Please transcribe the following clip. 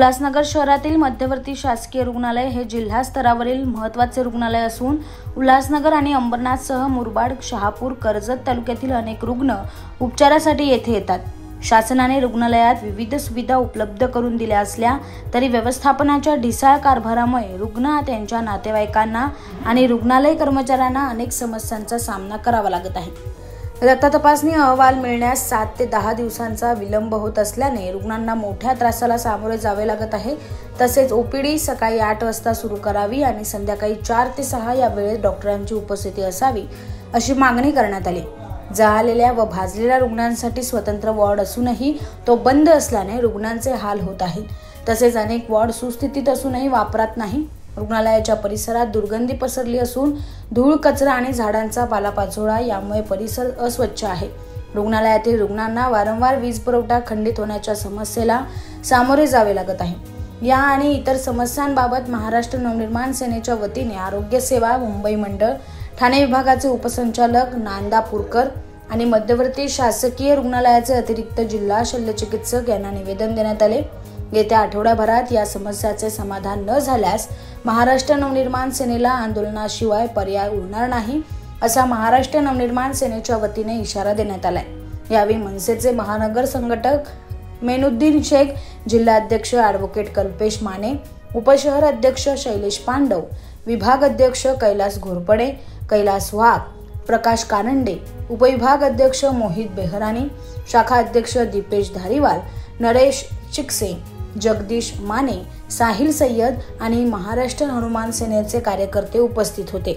उल्हासनगर शहरातील मध्यवर्ती शासकीय रुग्णालय हे जिल्हा स्तरावरील महत्त्वाचे रुग्णालय असून उल्हासनगर आणि अंबरनाथसह मुरबाड, शहापूर, कर्जत तालुक्यातील अनेक रुग्ण उपचारासाठी येथे येतात। शासनाने रुग्णालयात विविध सुविधा उपलब्ध करून दिल्या असल्या तरी व्यवस्थापनाच्या ढिसाळ कारभारामुळे रुग्ण, त्यांच्या नातेवाईकांना आणि रुग्णालय कर्मचाऱ्यांना अनेक समस्यांचा सामना करावा लागत आहे। रक्त तपासणी अहवाल मिळण्यास 7 ते 10 दिवसांचा विलंब होत असल्याने रुग्णांना मोठ्या त्रासाला सामोरे जावे लागत आहे। तसेच ओपीडी सकाळी 8 वाजता सुरू करावी आणि संध्याकाळी 4 ते 6 या वेळेत डॉक्टरांची उपस्थिती असावी अशी मागणी करण्यात आली। जळालेल्या व भाजलेल्या रुग्णांसाठी स्वतंत्र वॉर्ड असूनही तो बंद असल्याने रुग्णांचे हाल होत आहेत। तसेच अनेक वॉर्ड सुस्थितीत असूनही वापरात नाही। रुग्णालयाच्या परिसरात दुर्गंधी पसरली असून धूळ, कचरा आणि झाडांचा पालापाचोळा यामुळे परिसर अस्वच्छ आहे। रुग्णालयातील रुग्णांना वारंवार वीज पुरवठा खंडित होण्याच्या समस्येला सामोरे जावे लागत आहे। या आणि इतर समस्यांबाबत महाराष्ट्र नवनिर्माण सेनेच्या वतीने आरोग्य सेवा मुंबई मंडळ, ठाणे विभागाचे उपसंचालक नांदापूरकर आणि मध्यवर्ती शासकीय रुग्णालयाचे अतिरिक्त जिल्हा शल्यचिकित्सक यांना निवेदन देण्यात आले। येत्या आठवड्याभरात या समस्याचे समाधान न झाल्यास महाराष्ट्र नवनिर्माण सेनेला आंदोलनाशिवाय पर्याय उरणार नाही असा महाराष्ट्र नवनिर्माण सेनेच्या वतीने इशारा देण्यात आलाय। यावेळी मनसेचे महानगर संघटक मेनुद्दीन शेख, जिल्हाध्यक्ष ॲडव्होकेट कल्पेश माने, उपशहर अध्यक्ष शैलेश पांडव, विभाग अध्यक्ष कैलास घोरपडे, कैलास वाघ, प्रकाश कानंडे, उपविभाग अध्यक्ष मोहित बेहरानी, शाखा अध्यक्ष दीपेश धारीवाल, नरेश चिकसे, जगदीश माने, साहिल सय्यद आणि महाराष्ट्र हनुमान सेनेचे कार्यकर्ते उपस्थित होते।